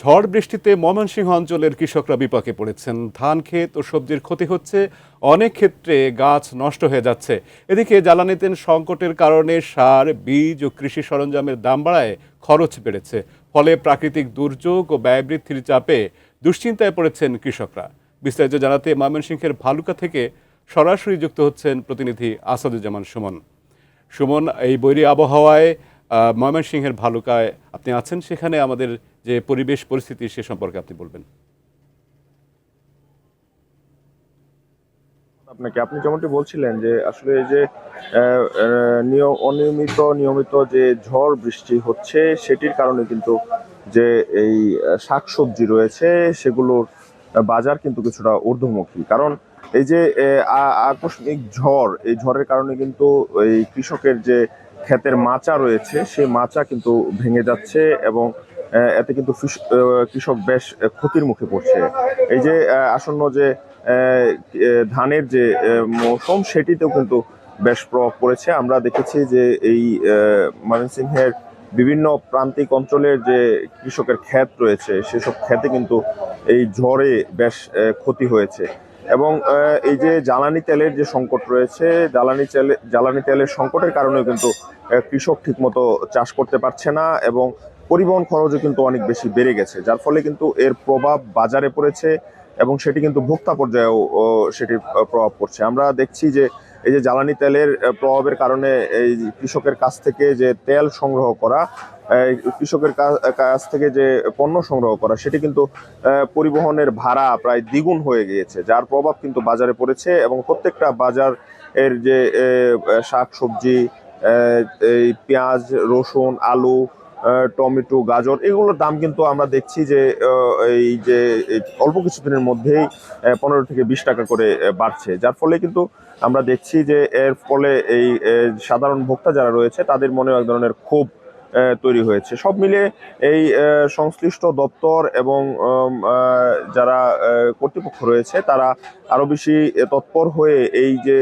ঝড় বৃষ্টিতে ময়মনসিংহ অঞ্চলের কৃষকরা বিপাকে পড়েছেন। ধান ক্ষেত ও সবজির ক্ষতি হচ্ছে, অনেক ক্ষেত্রে গাছ নষ্ট হয়ে যাচ্ছে। এদিকে জ্বালানি তেল সংকটের কারণে সার, বীজ ও কৃষি সরঞ্জামের দাম বাড়ায় খরচ বেড়েছে। ফলে প্রাকৃতিক দুর্যোগ ও ব্যয় বৃদ্ধির চাপে দুশ্চিন্তায় পড়েছেন কৃষকরা। বিস্তারিত জানাতে ময়মনসিংহের ভালুকা থেকে সরাসরি যুক্ত হচ্ছেন প্রতিনিধি আসাদুজ্জামান সুমন। সুমন, এই বৈরী আবহাওয়ায় ময়মনসিংহের ভালুকায় আপনি আছেন, সেখানে আমাদের যে পরিবেশ পরিস্থিতি সে সম্পর্কে আপনি বলবেন। আপনি যেমনটি বলছিলেন যে আসলে এই যে নিয়মিত যে ঝড় বৃষ্টি হচ্ছে সেটির কারণে কিন্তু যে এই শাকসবজি রয়েছে সেগুলোর বাজার কিন্তু কিছুটা ঊর্ধ্বমুখী। কারণ এই যে আকস্মিক ঝড়, এই ঝড়ের কারণে কিন্তু এই কৃষকের যে ক্ষেতের মাচা রয়েছে সেই মাচা কিন্তু ভেঙে যাচ্ছে এবং এতে কিন্তু কৃষক বেশ ক্ষতির মুখে পড়ছে। এই যে আসন্ন যে ধানের যে মৌসুম সেটিতেও কিন্তু বেশ প্রভাব পড়েছে। আমরা দেখেছি যে এই ময়মনসিংহের বিভিন্ন প্রান্তিক অঞ্চলের যে কৃষকের ক্ষেত রয়েছে সেসব ক্ষেতে কিন্তু এই ঝড়ে বেশ ক্ষতি হয়েছে। এবং এই যে জ্বালানি তেলের যে সংকট রয়েছে, জ্বালানি তেলের সংকটের কারণেও কিন্তু কৃষক ঠিকমতো চাষ করতে পারছে না এবং পরিবহন খরচও কিন্তু অনেক বেশি বেড়ে গেছে, যার ফলে কিন্তু এর প্রভাব বাজারে পড়েছে এবং সেটি কিন্তু ভোক্তা পর্যায়েও সেটির প্রভাব পড়ছে। আমরা দেখছি যে এই যে জ্বালানি তেলের প্রভাবের কারণে এই কৃষকের কাছ থেকে যে তেল সংগ্রহ করা, কৃষকের কাছ থেকে যে পণ্য সংগ্রহ করা, সেটি কিন্তু পরিবহনের ভাড়া প্রায় দ্বিগুণ হয়ে গিয়েছে, যার প্রভাব কিন্তু বাজারে পড়েছে এবং প্রত্যেকটা বাজার এর যে শাক সবজি, এই পেঁয়াজ, রসুন, আলু, টমেটো, গাজর, এগুলোর দাম কিন্তু আমরা দেখছি যে এই যে অল্প কিছুদিনের মধ্যেই 15 থেকে 20 টাকা করে বাড়ছে, যার ফলে কিন্তু আমরা দেখছি যে এর ফলে এই সাধারণ ভোক্তা যারা রয়েছে তাদের মনেও এক ধরনের ক্ষোভ তৈরি হয়েছে। সব মিলিয়ে এই সংশ্লিষ্ট দপ্তর এবং যারা কর্তৃপক্ষ রয়েছে তারা আরো বেশি তৎপর হয়ে এই যে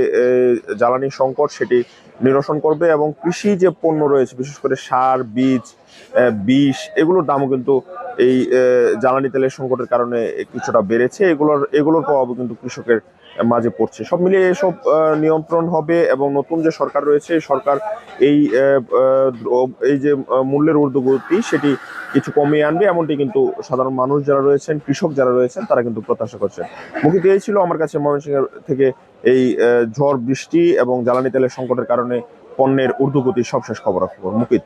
জ্বালানি সংকট সেটি নিরসন করবে এবং কৃষি যে পণ্য রয়েছে, বিশেষ করে সার, বীজ, বিষ, এগুলোর দামও কিন্তু এই জ্বালানি তেলের সংকটের কারণে কিছুটা বেড়েছে। এগুলোর প্রভাবও কিন্তু কৃষকের মাঝে পড়ছে। সব মিলিয়ে এসব নিয়ন্ত্রণ হবে এবং নতুন যে সরকার রয়েছে সরকার এই এই যে মূল্যের ঊর্ধ্বগতি সেটি কিছু কমিয়ে আনবে, এমনটি কিন্তু সাধারণ মানুষ যারা রয়েছেন, কৃষক যারা রয়েছেন তারা কিন্তু প্রত্যাশা করছেন। মুখিত এই ছিল আমার কাছে ময়মনসিংহ থেকে এই ঝড় বৃষ্টি এবং জ্বালানি তেলের সংকটের কারণে পণ্যের ঊর্ধ্বগতির সবশেষ খবরাখবর। মুকিত।